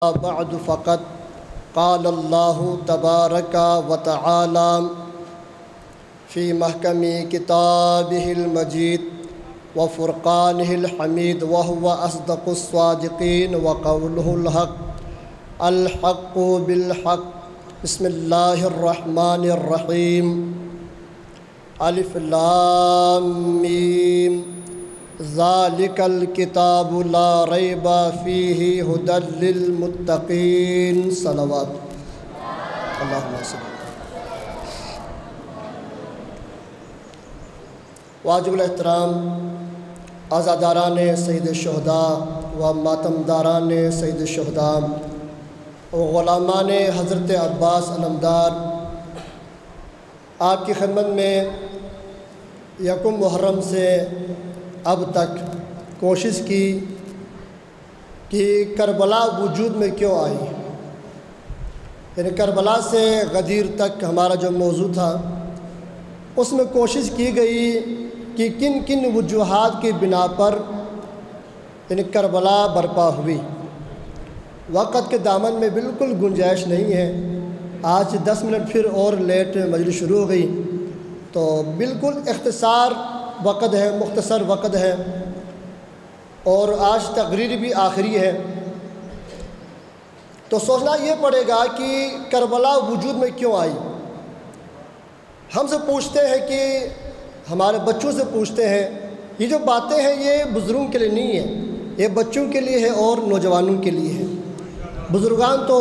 بعد فقط قال اللہ تبارک و تعالی فی محکم کتابہ المجید وفرقانہ الحمید وہو اصدق الصادقین وقولہ الحق الحق بالحق بسم اللہ الرحمن الرحیم الف لام میم ذالک الکتاب لا ریب فیہ ھدی للمتقین صلوات اللہم صل واجب الاحترام عزاداران سید الشہداء و ماتمداران سید الشہداء و غلامان حضرت عباس علمدار، آپ کی خدمت میں یکم محرم سے اب تک کوشش کی کہ کربلا وجود میں کیوں آئی، یعنی کربلا سے غدیر تک ہمارا جو موضوع تھا اس میں کوشش کی گئی کہ کن کن وجوہات کی بنا پر یعنی کربلا برپا ہوئی۔ وقت کے دامن میں بالکل گنجائش نہیں ہے، آج 10 منٹ پھر اور لیٹ مجلس شروع ہو گئی تو بالکل اختصار وقت ہے، مختصر وقت ہے، اور آج تقریر بھی آخری ہے، تو سوچنا یہ پڑے گا کہ کربلا وجود میں کیوں آئی۔ ہم سے پوچھتے ہیں کہ ہمارے بچوں سے پوچھتے ہیں، یہ جو باتیں ہیں یہ بزرگوں کے لیے نہیں ہیں، یہ بچوں کے لیے ہے اور نوجوانوں کے لیے ہے۔ بزرگان تو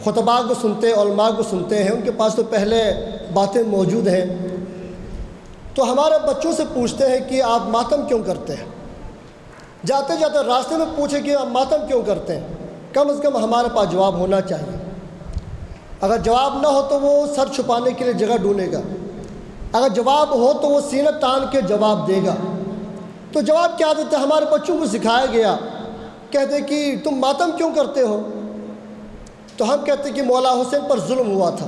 خطباء کو سنتے، علماء کو سنتے ہیں، ان کے پاس تو پہلے باتیں موجود ہیں، تو ہمارے بچوں سے پوچھتے ہیں کہ آپ ماتم کیوں کرتے ہیں۔ جاتے جاتے راستے میں پوچھیں کہ آپ ماتم کیوں کرتے ہیں، کم از کم ہمارے پاس جواب ہونا چاہیے۔ اگر جواب نہ ہو تو وہ سر چھپانے کے لیے جگہ ڈھونڈے گا، اگر جواب ہو تو وہ سینہ تان کے جواب دے گا۔ تو جواب کیا دیتے؟ ہمارے بچوں کو سکھایا گیا، کہتے کہ تم ماتم کیوں کرتے ہو؟ تو ہم کہتے کہ مولا حسین پر ظلم ہوا تھا۔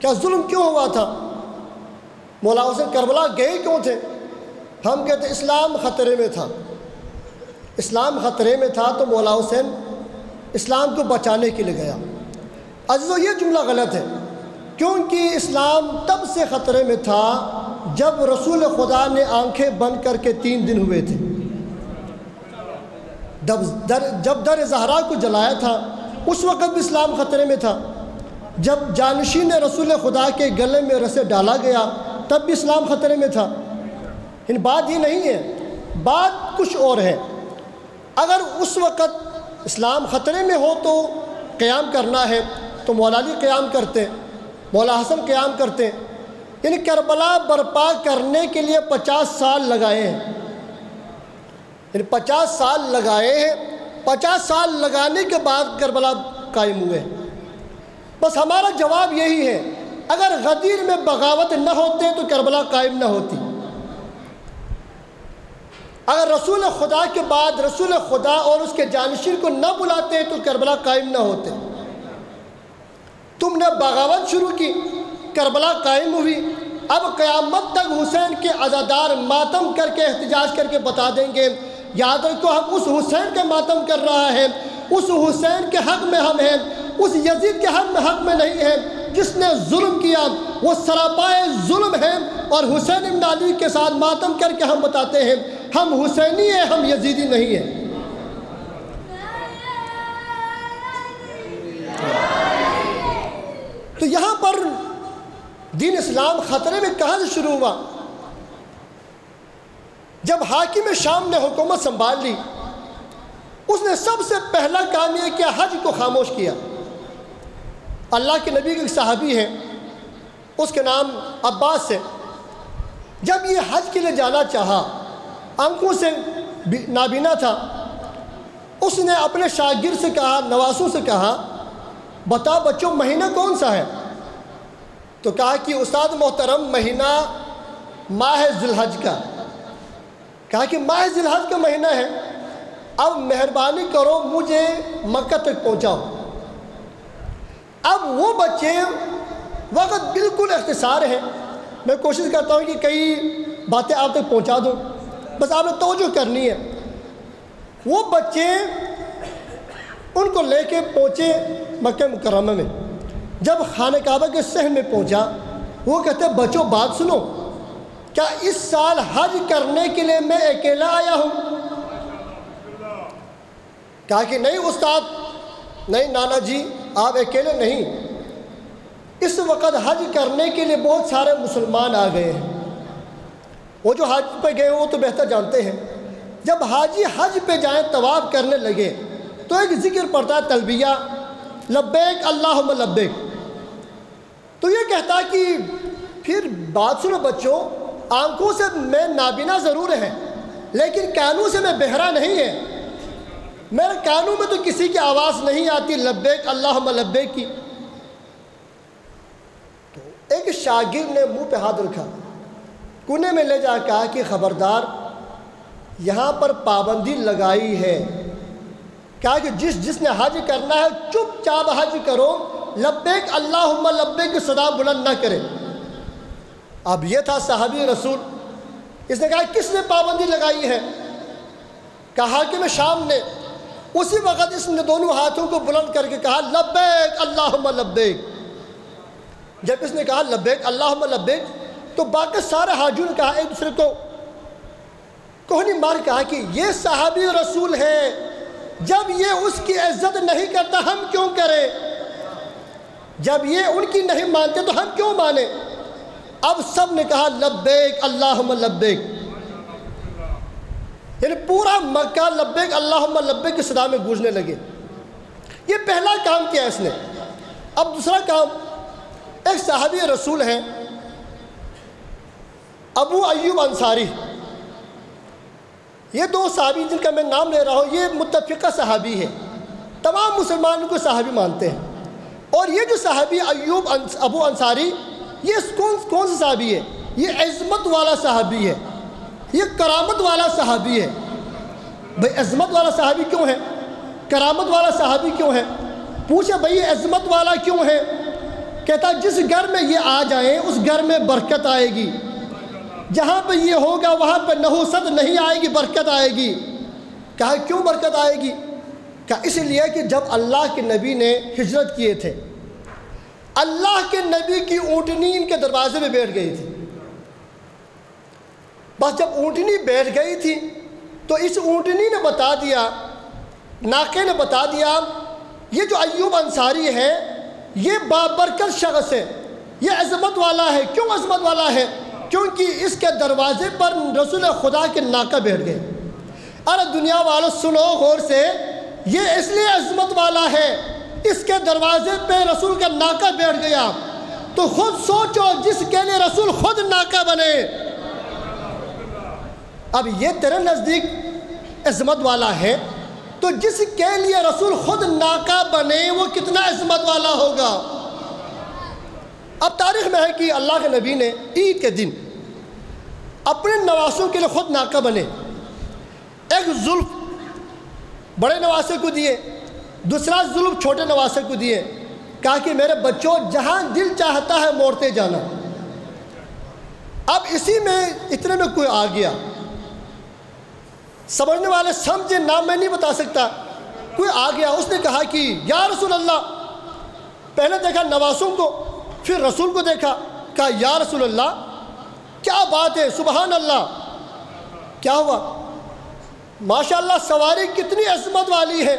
کیا ظلم کیوں ہوا تھا؟ مولا حسین کربلا گئے کیوں تھے؟ ہم کہتے اسلام خطرے میں تھا، اسلام خطرے میں تھا تو مولا حسین اسلام کو بچانے کے لیے گیا۔ عزیزو یہ جملہ غلط ہے، کیونکہ اسلام تب سے خطرے میں تھا جب رسول خدا نے آنکھیں بند کر کے 3 دن ہوئے تھے، جب در زہرا کو جلایا تھا اس وقت بھی اسلام خطرے میں تھا، جب جانشین رسول خدا کے گلے میں رسے ڈالا گیا تب بھی اسلام خطرے میں تھا۔ ان بات یہ نہیں ہے، بات کچھ اور ہے۔ اگر اس وقت اسلام خطرے میں ہو تو قیام کرنا ہے تو مولا علی قیام کرتے، مولا حسن قیام کرتے، یعنی کربلا برپا کرنے کے لیے 50 سال لگائے ہیں، یعنی 50 سال لگائے ہیں، 50 سال لگانے کے بعد کربلا قائم ہوئے۔ بس ہمارا جواب یہی ہے، اگر غدیر میں بغاوت نہ ہوتے تو کربلا قائم نہ ہوتی، اگر رسول خدا کے بعد رسول خدا اور اس کے جانشین کو نہ بلاتے تو کربلا قائم نہ ہوتے۔ تم نے بغاوت شروع کی، کربلا قائم ہوئی، اب قیامت تک حسین کے عزادار ماتم کر کے احتجاج کر کے بتا دیں گے، یاد رکھو ہم اس حسین کا ماتم کر رہا ہے، اس حسین کے حق میں ہم ہیں، اس یزید کے حق میں نہیں ہیں جس نے ظلم کیا، وہ سراپائے ظلم ہے۔ اور حسین ابن علی کے ساتھ ماتم کر کے ہم بتاتے ہیں ہم حسینی ہیں، ہم یزیدی نہیں ہیں۔ تو یہاں پر دین اسلام خطرے میں کہاں سے شروع ہوا؟ جب حاکم شام نے حکومت سنبھال لی، اس نے سب سے پہلا کام یہ کیا، حج کو خاموش کیا۔ اللہ کے نبی کے ایک صحابی ہیں، اس کے نام عباس ہے، جب یہ حج کے لیے جانا چاہا، آنکھوں سے نابینا تھا، اس نے اپنے شاگرد سے کہا، نواسوں سے کہا بتا بچوں مہینہ کون سا ہے؟ تو کہا کہ استاد محترم مہینہ ماہ ذی الحج کا۔ کہا کہ ماہ ذی الحج کا مہینہ ہے، اب مہربانی کرو مجھے مکہ تک پہنچاؤ۔ اب وہ بچے وقت بالکل اختصار ہے، میں کوشش کرتا ہوں کہ کئی باتیں آپ تک پہنچا دوں، بس آپ نے توجہ کرنی ہے۔ وہ بچے ان کو لے کے پہنچے مکہ مکرمہ میں. جب خانہ کعبہ کے صحن میں پہنچا وہ کہتے بچوں بات سنو، کیا اس سال حج کرنے کے لیے میں اکیلا آیا ہوں؟ کہا کہ نہیں استاد، نہیں نانا جی آپ اکیلے نہیں، اس وقت حج کرنے کے لیے بہت سارے مسلمان آ گئے ہیں. وہ جو حج پہ گئے ہیں وہ تو بہتر جانتے ہیں. جب حاجی حج پہ جائیں طواف کرنے لگے تو ایک ذکر پڑتا ہے تلبیہ، لبیک اللہم لبیک. تو یہ کہتا کہ پھر بات سنو بچوں، آنکھوں سے میں نابینا ضرور ہے لیکن کانوں سے میں بہرا نہیں ہے. میرے کانوں میں تو کسی کی آواز نہیں آتی لبیک اللہم لبیک کی. تو ایک شاگرد نے منہ پہ ہاتھ رکھا، کونے میں لے جا کہا کہ خبردار یہاں پر پابندی لگائی ہے، کہا کہ جس نے حج کرنا ہے چپ چاپ حج کرو، لبیک اللہم لبیک کی صدا بلند نہ کرے. اب یہ تھا صحابی رسول. اس نے کہا کس نے پابندی لگائی ہے؟ کہا حاکم شام نے. اسی وقت اس نے دونوں ہاتھوں کو بلند کر کے کہا لبیک اللہم لبیک. جب اس نے کہا لبیک اللہم لبیک تو باقی سارے حاجیوں نے کہا ایک دوسرے کو کوہنی مار کہا کہ یہ صحابی رسول ہے، جب یہ اس کی عزت نہیں کرتا ہم کیوں کریں؟ جب یہ ان کی نہیں مانتے تو ہم کیوں مانیں؟ اب سب نے کہا لبیک اللہم لبیک. یعنی پورا مکہ لبیک اللہم لبیک کی صدا میں گونجنے لگے. یہ پہلا کام کیا اس نے. اب دوسرا کام، ایک صحابی رسول ہیں ابو ایوب انصاری. یہ دو صحابی جن کا میں نام لے رہا ہوں یہ متفقہ صحابی ہے، تمام مسلمانوں کو صحابی مانتے ہیں. اور یہ جو صحابی ایوب ابو انصاری یہ کون سا صحابی ہے؟ یہ عظمت والا صحابی ہے، یہ کرامت والا صحابی ہے. بھئی عظمت والا صحابی کیوں ہے؟ کرامت والا صحابی کیوں ہے؟ پوچھے بھئی یہ عظمت والا کیوں ہے؟ کہتا جس گھر میں یہ آ جائیں اس گھر میں برکت آئے گی، جہاں پہ یہ ہوگا وہاں پہ نحوست نہیں آئے گی، برکت آئے گی. کہا کیوں برکت آئے گی؟ کہا اس لیے کہ جب اللہ کے نبی نے ہجرت کیے تھے اللہ کے نبی کی اونٹنی ان کے دروازے پہ بیٹھ گئی تھی. بس جب اونٹنی بیٹھ گئی تھی تو اس اونٹنی نے بتا دیا، ناقے نے بتا دیا یہ جو ایوب انصاری ہے یہ بابرکت شخص ہے، یہ عظمت والا ہے. کیوں عظمت والا ہے؟ کیونکہ اس کے دروازے پر رسول خدا کے ناقہ بیٹھ گئے. ارے دنیا والوں سنو غور سے، یہ اس لیے عظمت والا ہے، اس کے دروازے پہ رسول کا ناقہ بیٹھ گیا. تو خود سوچو جس کے لیے رسول خود ناقہ بنے. اب یہ تیرے نزدیک عظمت والا ہے تو جس کے لیے رسول خود ناقہ بنے وہ کتنا عظمت والا ہوگا. اب تاریخ میں ہے کہ اللہ کے نبی نے عید کے دن اپنے نواسوں کے لیے خود ناقہ بنے. ایک زلف بڑے نواسے کو دیے، دوسرا زلف چھوٹے نواسے کو دیے. کہا کہ میرے بچوں جہاں دل چاہتا ہے موڑتے جانا. اب اسی میں اتنے میں کوئی آ گیا، سمجھنے والے سمجھے، نام میں نہیں بتا سکتا. کوئی آ گیا، اس نے کہا کہ یا رسول اللہ. پہلے دیکھا نواسوں کو، پھر رسول کو دیکھا، کہا یا رسول اللہ کیا بات ہے، سبحان اللہ. کیا ہوا؟ ماشاءاللہ سواری کتنی عظمت والی ہے.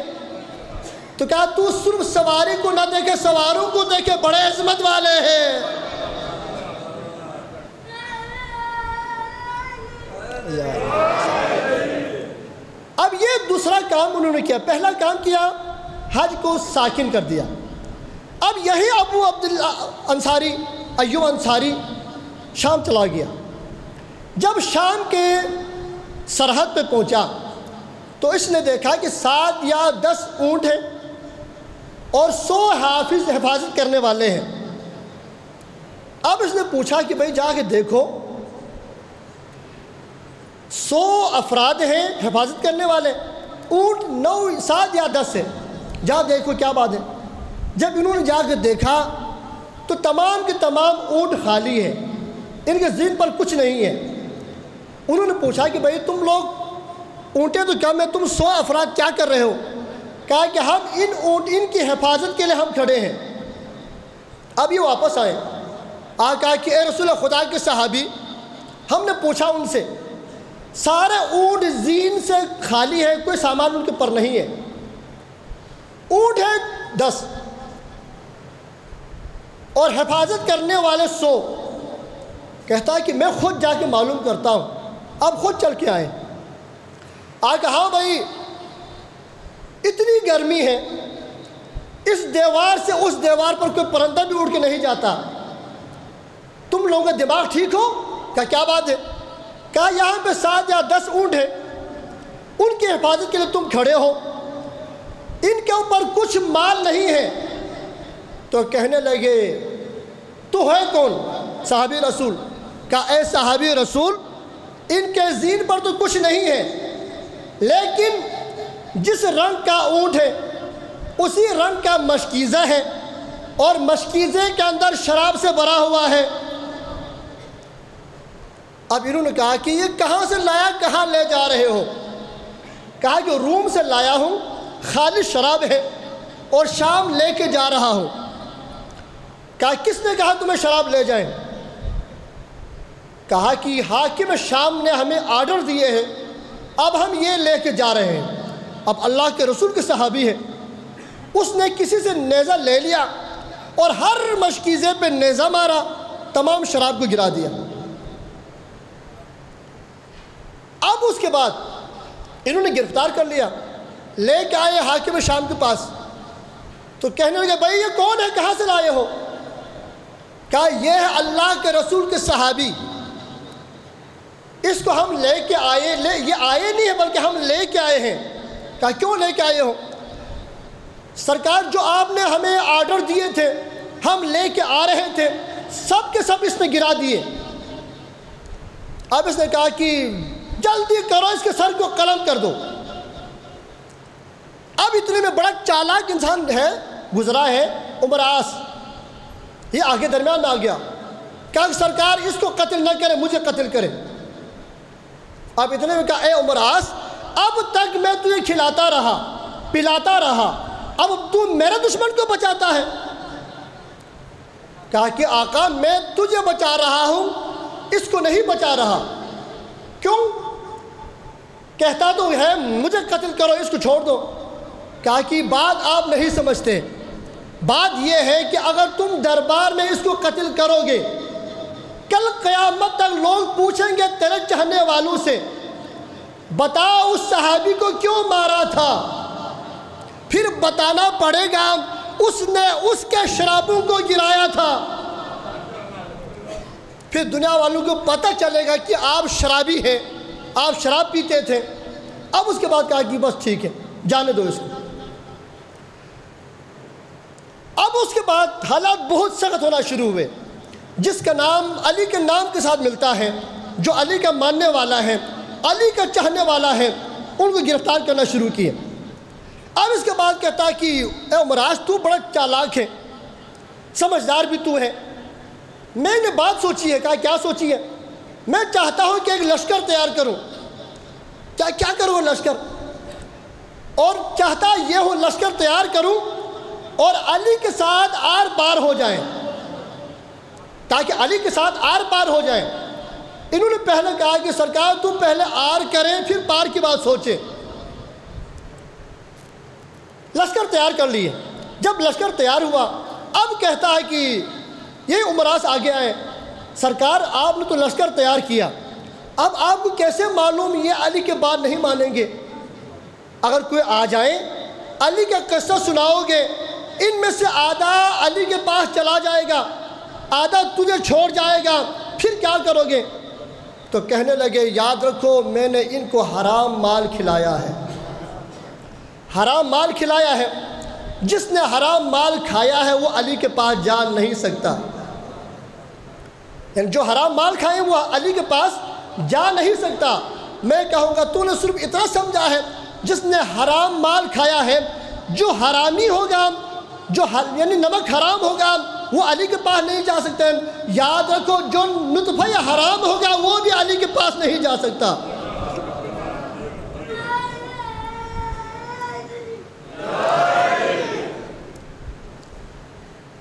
تو کہا تو صرف سواری کو نہ دیکھے سواروں کو دیکھے، بڑے عظمت والے ہیں. اب یہ دوسرا کام انہوں نے کیا. پہلا کام کیا حج کو ساکن کر دیا. اب یہی ابو عبداللہ انصاری ایوب انصاری شام چلا گیا. جب شام کے سرحد پہ پہنچا تو اس نے دیکھا کہ 7 یا 10 اونٹ ہیں اور 100 حافظ حفاظت کرنے والے ہیں. اب اس نے پوچھا کہ بھئی جا کے دیکھو 100 افراد ہیں حفاظت کرنے والے، اونٹ 9 7 یا 10 ہیں، جا دیکھو کیا بات ہے. جب انہوں نے جا کے دیکھا تو تمام کے تمام اونٹ خالی ہیں، ان کے ذہن پر کچھ نہیں ہے. انہوں نے پوچھا کہ بھئی تم لوگ اونٹیں تو کم ہیں، تم 100 افراد کیا کر رہے ہو؟ کہا کہ ہم ان کی حفاظت کے لیے ہم کھڑے ہیں۔ اب یہ واپس آئے، کہا کہ اے رسول خدا کے صحابی، ہم نے پوچھا ان سے، سارے اونٹ زین سے خالی ہیں، کوئی سامان ان کے پر نہیں ہے، اونٹ ہے 10 اور حفاظت کرنے والے 100۔ کہتا ہے کہ میں خود جا کے معلوم کرتا ہوں، اب خود چل کے آئے۔ کہا ہاں بھائی، اتنی گرمی ہے، اس دیوار سے اس دیوار پر کوئی پرندہ بھی اڑ کے نہیں جاتا، تم لوگوں کا دماغ ٹھیک ہو؟ کہا کیا بات ہے؟ کہا یہاں پہ 7 یا 10 اونٹ ہیں، ان کی حفاظت کے لیے تم کھڑے ہو، ان کے اوپر کچھ مال نہیں ہے۔ تو کہنے لگے تو ہے کون؟ صحابی رسول۔ کہا اے صحابی رسول، ان کے زین پر تو کچھ نہیں ہے، لیکن جس رنگ کا اونٹ ہے اسی رنگ کا مشکیزہ ہے، اور مشکیزے کے اندر شراب سے بھرا ہوا ہے۔ اب انہوں نے کہا کہ یہ کہاں سے لایا، کہاں لے جا رہے ہو؟ کہا کہ روم سے لایا ہوں، خالص شراب ہے اور شام لے کے جا رہا ہوں۔ کہا کس نے کہا تمہیں شراب لے جائیں؟ کہا کہ حاکم شام نے ہمیں آرڈر دیے ہیں، اب ہم یہ لے کے جا رہے ہیں۔ اب اللہ کے رسول کے صحابی ہے، اس نے کسی سے نیزہ لے لیا اور ہر مشکیزے پہ نیزہ مارا، تمام شراب کو گرا دیا۔ اب اس کے بعد انہوں نے گرفتار کر لیا، لے کے آئے حاکم شام کے پاس، تو کہنے لگے بھائی یہ کون ہے، کہاں سے لائے ہو؟ کہا یہ ہے اللہ کے رسول کے صحابی، اس کو ہم لے کے آئے، یہ آئے نہیں ہے بلکہ ہم لے کے آئے ہیں۔ کہا کیوں لے کے آئے ہو؟ سرکار جو آپ نے ہمیں آرڈر دیے تھے ہم لے کے آ رہے تھے، سب کے سب اس نے گرا دیے۔ اب اس نے کہا کہ جلدی کرو، اس کے سر کو قلم کر دو۔ اب اتنے میں بڑا چالاک انسان ہے، گزرا ہے عمراس، یہ آگے درمیان آ گیا، کہا کہ سرکار اس کو قتل نہ کرے، مجھے قتل کرے۔ اب اتنے میں کہا اے عمراس، اب تک میں تجھے کھلاتا رہا پلاتا رہا، اب تو میرے دشمن کو بچاتا ہے؟ کہا کہ آقا میں تجھے بچا رہا ہوں، اس کو نہیں بچا رہا۔ کیوں؟ کہتا تو ہے مجھے قتل کرو، اس کو چھوڑ دو۔ کہا کہ بات آپ نہیں سمجھتے، بات یہ ہے کہ اگر تم دربار میں اس کو قتل کرو گے، کل قیامت تک لوگ پوچھیں گے تیرے چاہنے والوں سے، بتا اس صحابی کو کیوں مارا تھا؟ پھر بتانا پڑے گا اس نے اس کے شرابوں کو گرایا تھا، پھر دنیا والوں کو پتہ چلے گا کہ آپ شرابی ہیں، آپ شراب پیتے تھے۔ اب اس کے بعد کہا کہ بس ٹھیک ہے، جانے دو اس کو۔ اب اس کے بعد حالات بہت سخت ہونا شروع ہوئے۔ جس کا نام علی کے نام کے ساتھ ملتا ہے، جو علی کا ماننے والا ہے، علی کا چاہنے والا ہے، ان کو گرفتار کرنا شروع کیے۔ اب اس کے بعد کہتا کہ اے عمراس تو بڑا چالاک ہے، سمجھدار بھی تو ہے، میں نے بات سوچی ہے۔ کہا کیا سوچی ہے؟ میں چاہتا ہوں کہ ایک لشکر تیار کروں۔ کیا کروں لشکر؟ اور چاہتا یہ ہوں لشکر تیار کروں اور علی کے ساتھ آر پار ہو جائیں، تاکہ علی کے ساتھ آر پار ہو جائیں۔ انہوں نے پہلے کہا کہ سرکار تم پہلے آر کریں پھر پار کی بات سوچیں۔ لشکر تیار کر لیے۔ جب لشکر تیار ہوا، اب کہتا ہے کہ یہ عمراس آگے آئے، سرکار آپ نے تو لشکر تیار کیا، اب آپ کو کیسے معلوم یہ علی کے بات نہیں مانیں گے؟ اگر کوئی آ جائے علی کا قصہ سناؤ گے، ان میں سے آدھا علی کے پاس چلا جائے گا، آدھا تجھے چھوڑ جائے گا، پھر کیا کرو گے؟ تو کہنے لگے یاد رکھو میں نے ان کو حرام مال کھلایا ہے، حرام مال کھلایا ہے، جس نے حرام مال کھایا ہے وہ علی کے پاس جا نہیں سکتا، یعنی جو حرام مال کھائے وہ علی کے پاس جا نہیں سکتا۔ میں کہوں گا تو نے صرف اتنا سمجھا ہے جس نے حرام مال کھایا ہے، جو حرامی ہوگا، یعنی نمک حرام ہوگا، وہ علی کے پاس نہیں جا سکتے۔ یاد رکھو جو نطفہ حرام ہوگا وہ بھی علی کے پاس نہیں جا سکتا۔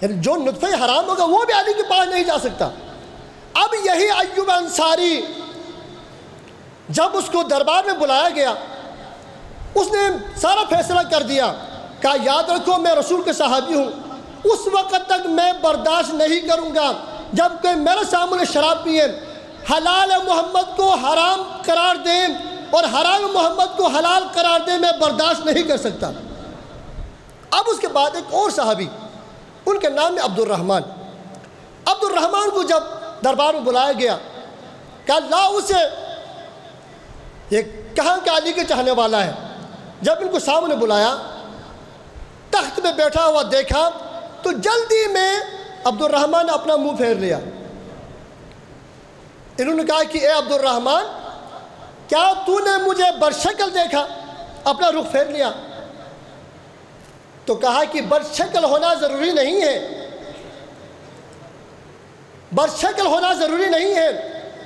یعنی جو نطفہ حرام ہوگا وہ بھی علی کے پاس نہیں جا سکتا۔ اب یہی ایوب انصاری جب اس کو دربار میں بلایا گیا، اس نے سارا فیصلہ کر دیا، کہا یاد رکھو میں رسول کے صحابی ہوں، اس وقت تک میں برداشت نہیں کروں گا جب کہ میرے سامنے شراب پیے، حلال محمد کو حرام قرار دیں اور حرام محمد کو حلال قرار دیں، میں برداشت نہیں کر سکتا۔ اب اس کے بعد ایک اور صحابی، ان کے نام ہے عبد الرحمن کو جب دربار میں بلایا گیا، کہا لا اسے، یہ کہاں کہ علی کے چاہنے والا ہے۔ جب ان کو سامنے بلایا، تخت میں بیٹھا ہوا دیکھا تو جلدی میں عبد الرحمن نے اپنا منہ پھیر لیا۔ انہوں نے کہا کہ اے عبد الرحمن، کیا تو نے مجھے برشکل دیکھا، اپنا رخ پھیر لیا؟ تو کہا کہ برشکل ہونا ضروری نہیں ہے، برشکل ہونا ضروری نہیں ہے،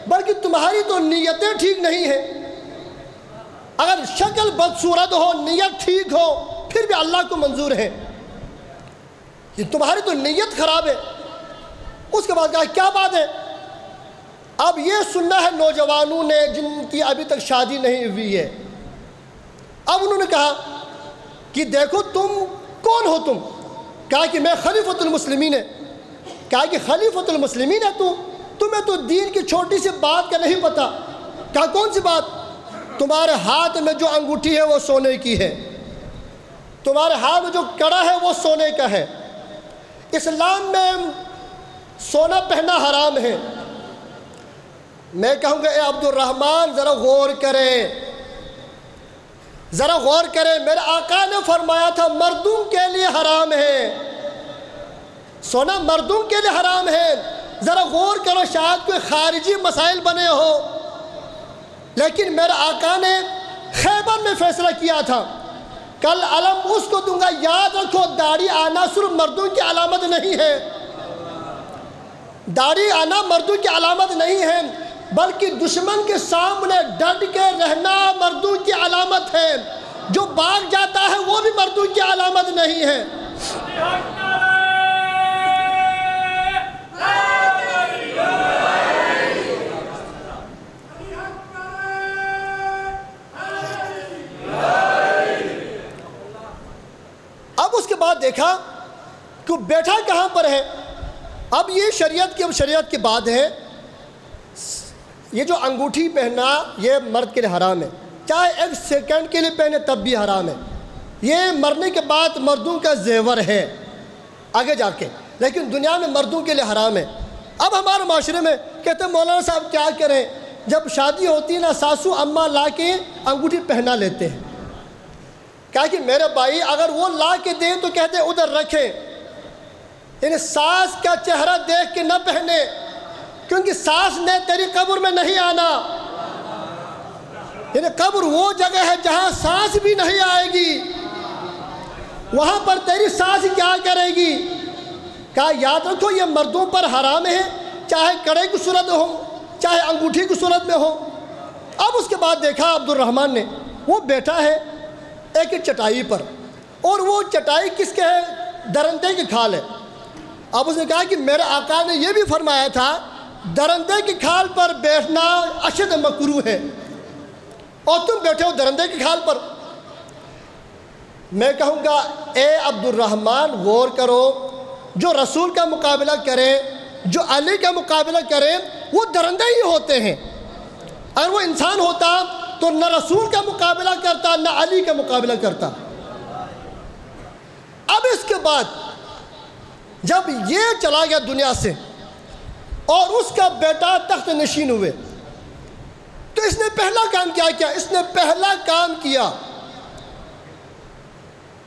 بلکہ تمہاری تو نیتیں ٹھیک نہیں ہیں۔ اگر شکل بدصورت ہو، نیت ٹھیک ہو، پھر بھی اللہ کو منظور ہے، یہ تمہاری تو نیت خراب ہے۔ اس کے بعد کہا کیا بات ہے؟ اب یہ سننا ہے نوجوانوں نے جن کی ابھی تک شادی نہیں ہوئی ہے۔ اب انہوں نے کہا کہ دیکھو تم کون ہو؟ کہا کہ میں خلیفۃ المسلمین ہے۔ کہا کہ خلیفۃ المسلمین ہے تمہیں تو دین کی چھوٹی سی بات کا نہیں پتہ۔ کہا کون سی بات؟ تمہارے ہاتھ میں جو انگوٹھی ہے وہ سونے کی ہے، تمہارے ہاتھ میں جو کڑا ہے وہ سونے کا ہے، اسلام میں سونا پہننا حرام ہے۔ میں کہوں گا اے عبد الرحمن ذرا غور کریں، ذرا غور کریں، میرے آقا نے فرمایا تھا مردوں کے لیے حرام ہے، سونا مردوں کے لیے حرام ہے۔ ذرا غور کرو، شاید کوئی خارجی مسائل بنے ہو، لیکن میرے آقا نے خیبر میں فیصلہ کیا تھا، کل علم اس کو دوں گا، یاد رکھو داڑھی آنا صرف مردوں کی علامت نہیں ہے، داڑھی آنا مردوں کی علامت نہیں ہے، بلکہ دشمن کے سامنے ڈٹ کے رہنا مردوں کی علامت ہے، جو بھاگ جاتا ہے وہ بھی مردوں کی علامت نہیں ہے۔ اب اس کے بعد دیکھا کہ بیٹھا کہاں پر ہے۔ اب یہ شریعت کی بات ہے، یہ جو انگوٹھی پہننا یہ مرد کے لیے حرام ہے، چاہے ایک سیکنڈ کے لیے پہنے تب بھی حرام ہے، یہ مرنے کے بعد مردوں کا زیور ہے آگے جا کے، لیکن دنیا میں مردوں کے لیے حرام ہے۔ اب ہمارے معاشرے میں کہتے ہیں مولانا صاحب کیا کریں، جب شادی ہوتی ہے نا ساسو اماں لا کے انگوٹھی پہنا لیتے ہیں۔ کہا کہ میرے بھائی اگر وہ لا کے دیں تو کہتے ہیں ادھر رکھیں، یعنی ساس کا چہرہ دیکھ کے نہ پہنے، کیونکہ ساس نے تیری قبر میں نہیں آنا، یعنی قبر وہ جگہ ہے جہاں ساس بھی نہیں آئے گی، وہاں پر تیری ساس کیا کرے گی؟ کہا یاد رکھو یہ مردوں پر حرام ہے، چاہے کڑے کی صورت ہو چاہے انگوٹھی کی صورت میں ہو۔ اب اس کے بعد دیکھا عبد الرحمن نے، وہ بیٹھا ہے ایک چٹائی پر، اور وہ چٹائی کس کے ہے؟ درندے کی کھال ہے۔ اب اس نے کہا کہ میرے آقا نے یہ بھی فرمایا تھا درندے کی کھال پر بیٹھنا اشد مکروہ ہے، اور تم بیٹھے ہو درندے کی کھال پر۔ میں کہوں گا اے عبد الرحمن غور کرو، جو رسول کا مقابلہ کرے، جو علی کا مقابلہ کرے، وہ درندے ہی ہوتے ہیں۔ اگر وہ انسان ہوتا تو نہ رسول کا مقابلہ کرتا نہ علی کا مقابلہ کرتا۔ اب اس کے بعد جب یہ چلا گیا دنیا سے اور اس کا بیٹا تخت نشین ہوئے، تو اس نے پہلا کام کیا کیا؟ اس نے پہلا کام کیا،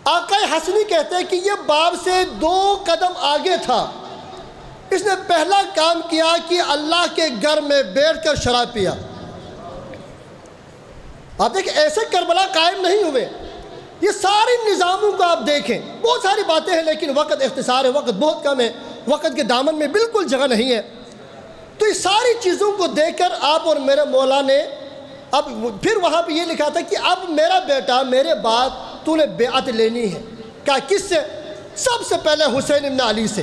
آقا حسنی کہتے ہیں کہ یہ باپ سے 2 قدم آگے تھا، اس نے پہلا کام کیا کہ اللہ کے گھر میں بیٹھ کر شراب پیا۔ آپ دیکھیں ایسے کربلا قائم نہیں ہوئے، یہ سارے نظاموں کو آپ دیکھیں، بہت ساری باتیں ہیں لیکن وقت اختصار ہے، وقت بہت کم ہے، وقت کے دامن میں بالکل جگہ نہیں ہے۔ تو یہ ساری چیزوں کو دیکھ کر آپ اور میرے مولا نے اب پھر وہاں پہ یہ لکھا تھا کہ اب میرا بیٹا میرے بعد تو نے بیعت لینی ہے۔ کہا کس سے؟ سب سے پہلے حسین ابن علی سے،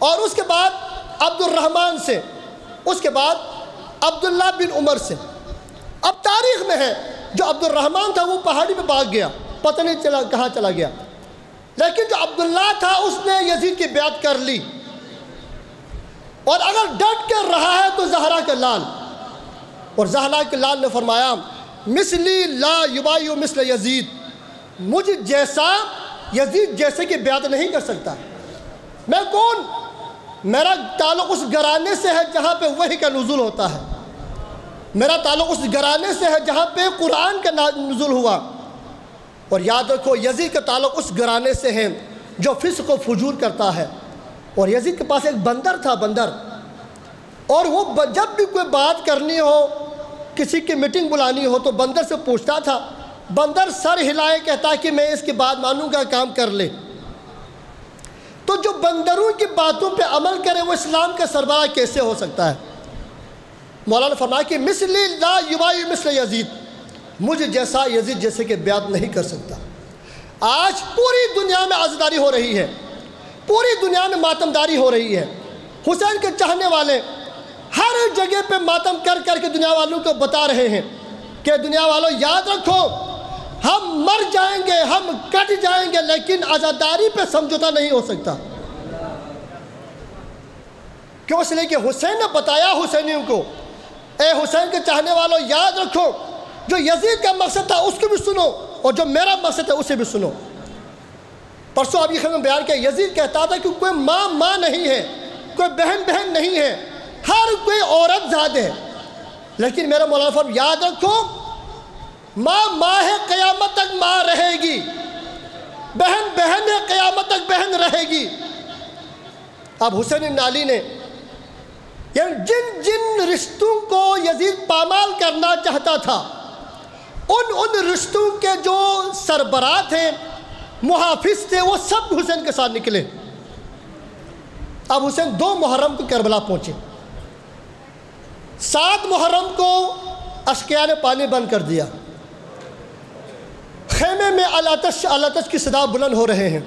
اور اس کے بعد عبد الرحمن سے، اس کے بعد عبداللہ بن عمر سے۔ اب تاریخ میں ہے جو عبد الرحمن تھا وہ پہاڑی پہ بھاگ گیا، پتہ نہیں چلا کہاں چلا گیا، لیکن جو عبداللہ تھا اس نے یزید کی بیعت کر لی، اور اگر ڈٹ کر رہا ہے تو زہرا کے لال، اور زہرا کے لال نے فرمایا مثلی لا یبایع مثل یزید، مجھ جیسا یزید جیسے کی بیعت نہیں کر سکتا۔ میں کون؟ میرا تعلق اس گھرانے سے ہے جہاں پہ وحی کا نزول ہوتا ہے، میرا تعلق اس گھرانے سے ہے جہاں پہ قرآن کا نزول ہوا، اور یاد رکھو یزید کا تعلق اس گھرانے سے ہے جو فسق و فجور کرتا ہے، اور یزید کے پاس ایک بندر تھا، بندر، اور وہ جب بھی کوئی بات کرنی ہو، کسی کی میٹنگ بلانی ہو تو بندر سے پوچھتا تھا، بندر سر ہلائے کہتا کہ میں اس کی بات مانوں گا، کام کر لے۔ تو جو بندروں کی باتوں پہ عمل کرے وہ اسلام کا سربراہ کیسے ہو سکتا ہے؟ مولانا نے فرمایا کہ مثلی لا یبایع مثل یزید، مجھ جیسا یزید جیسے کہ بیعت نہیں کر سکتا۔ آج پوری دنیا میں عزاداری ہو رہی ہے، پوری دنیا میں ماتمداری ہو رہی ہے۔ حسین کے چاہنے والے ہر جگہ پہ ماتم کر کر کے دنیا والوں کو بتا رہے ہیں کہ دنیا والوں یاد رکھو، ہم مر جائیں گے، ہم کٹ جائیں گے، لیکن عزاداری پہ سمجھوتا نہیں ہو سکتا۔ کیوں؟ اس لیے کہ حسین نے بتایا حسینیوں کو، اے حسین کے چاہنے والوں یاد رکھو، جو یزید کا مقصد تھا اس کو بھی سنو، اور جو میرا مقصد ہے اسے بھی سنو۔ پرسوں ابھی خدمت میں بیان کیا، یزید کہتا تھا کہ کوئی ماں ماں نہیں ہے، کوئی بہن بہن نہیں ہے، ہر کوئی عورت زاد ہے، لیکن میرا مولانا فرمایا یاد رکھو، ماں ماں ہے، قیامت تک ماں رہے گی، بہن بہن ہے، قیامت تک بہن رہے گی۔ اب حسین بن علی نے یعنی جن جن رشتوں کو یزید پامال کرنا چاہتا تھا، ان رشتوں کے جو سربراہ تھے، محافظ تھے، وہ سب حسین کے ساتھ نکلے۔ اب حسین 2 محرم کو کربلا پہنچے، 7 محرم کو اشقیاء نے پانی بند کر دیا، خیمے میں الاتش کی صدا بلند ہو رہے ہیں،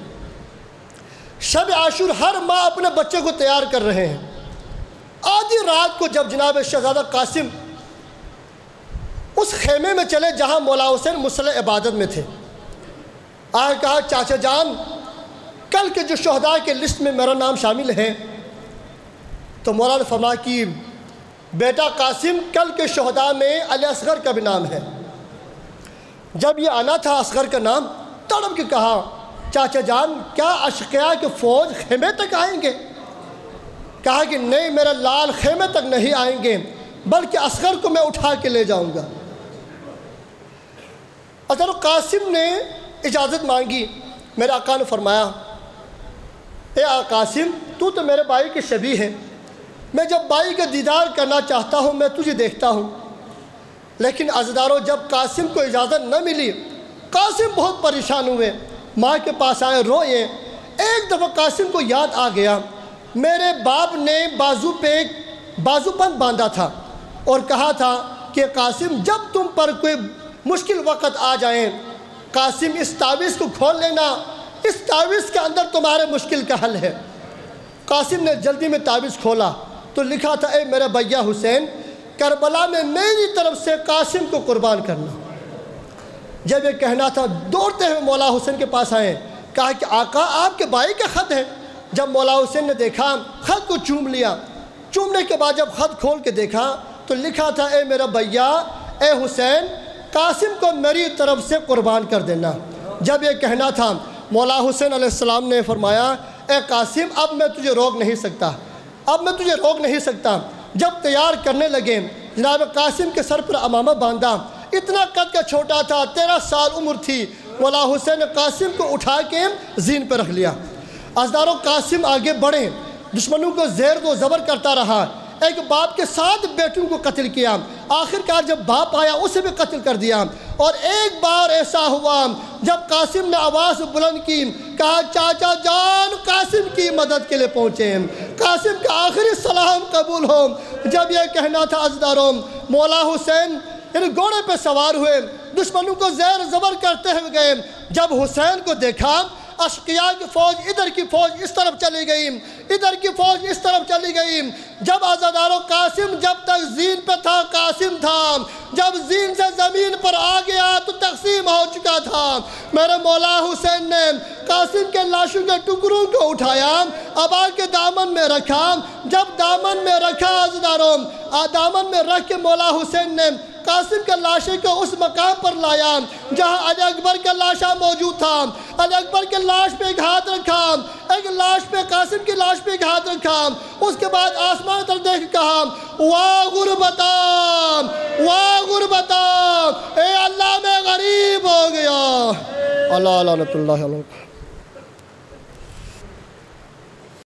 شب عاشور ہر ماں اپنے بچے کو تیار کر رہے ہیں۔ آدھی رات کو جب جناب شہزادہ قاسم اس خیمے میں چلے جہاں مولا حسین مصلی عبادت میں تھے، آئے کہا چاچا جان کل کے جو شہداء کے لسٹ میں میرا نام شامل ہے، تو مولا نے فرمایا کہ بیٹا قاسم کل کے شہداء میں علی اصغر کا بھی نام ہے۔ جب یہ آنا تھا اصغر کا نام، تڑپ کے کہا چاچا جان کیا اشقیاء کے فوج خیمے تک آئیں گے؟ کہا کہ نہیں میرا لال خیمے تک نہیں آئیں گے، بلکہ اصغر کو میں اٹھا کے لے جاؤں گا۔ حضرت قاسم نے اجازت مانگی، میرے آقا نے فرمایا اے قاسم تو میرے بھائی کے شبیہ ہے، میں جب بھائی کا دیدار کرنا چاہتا ہوں میں تجھے دیکھتا ہوں، لیکن عزیزدارو جب قاسم کو اجازت نہ ملی، قاسم بہت پریشان ہوئے، ماں کے پاس آئے، روئے۔ ایک دفعہ قاسم کو یاد آ گیا میرے باپ نے بازو پہ بازو بند باندھا تھا اور کہا تھا کہ قاسم جب تم پر کوئی مشکل وقت آ جائیں، قاسم اس تعویذ کو کھول لینا، اس تعویذ کے اندر تمہارے مشکل کا حل ہے۔ قاسم نے جلدی میں تعویذ کھولا تو لکھا تھا اے میرا بھیا حسین، کربلا میں میری طرف سے قاسم کو قربان کرنا۔ جب یہ کہنا تھا دوڑتے ہوئے مولا حسین کے پاس آئے، کہا کہ آقا آپ کے بھائی کا خط ہے۔ جب مولا حسین نے دیکھا خط کو چوم لیا، چومنے کے بعد جب خط کھول کے دیکھا تو لکھا تھا اے میرا بھیا اے حسین، قاسم کو میری طرف سے قربان کر دینا۔ جب یہ کہنا تھا مولا حسین علیہ السلام نے فرمایا اے قاسم اب میں تجھے روک نہیں سکتا، اب میں تجھے روک نہیں سکتا۔ جب تیار کرنے لگے جناب قاسم کے سر پر امامہ باندھا، اتنا قد کا چھوٹا تھا، 13 سال عمر تھی، مولا حسین نے قاسم کو اٹھا کے زین پہ رکھ لیا۔ عزیزدارو قاسم آگے بڑھے، دشمنوں کو زیر و زبر کرتا رہا، ایک باپ کے 7 بیٹوں کو قتل کیا، آخر کار جب باپ آیا اسے بھی قتل کر دیا۔ اور ایک بار ایسا ہوا جب قاسم نے آواز بلند کی، کہا چاچا جان قاسم کی مدد کے لیے پہنچے، قاسم کا آخری سلام قبول ہو۔ جب یہ کہنا تھا عزیزدارو، مولا حسین یعنی گھوڑے پہ سوار ہوئے، دشمنوں کو زیر زبر کرتے ہوئے گئے۔ جب حسین کو دیکھا اشقیاء کی فوج ادھر کی فوج اس طرف چلی گئی، ادھر کی فوج اس طرف چلی گئی۔ جب عزادارو قاسم جب تک زین پہ تھا قاسم تھا، جب زین سے زمین پر آ گیا تو تقسیم ہو چکا تھا۔ میرے مولا حسین نے قاسم کے لاشوں کے ٹکڑوں کو اٹھایا، ابا کے دامن میں رکھا۔ جب دامن میں رکھا عزادارو، دامن میں رکھ کے مولا حسین نے قاسم کے لاشے کو اس مقام پر لایا جہاں علی اکبر کا لاشا موجود تھا۔ علی اکبر کے لاش پہ ایک ہاتھ رکھا، ایک لاش پہ قاسم کی لاش پہ ایک ہاتھ رکھا۔ اس کے بعد آسمان طرف دیکھ کہا واہ غربتا، واہ غربتا، اے اللہ میں غریب ہو گیا۔ اللہ لعنت اللہ علیہ۔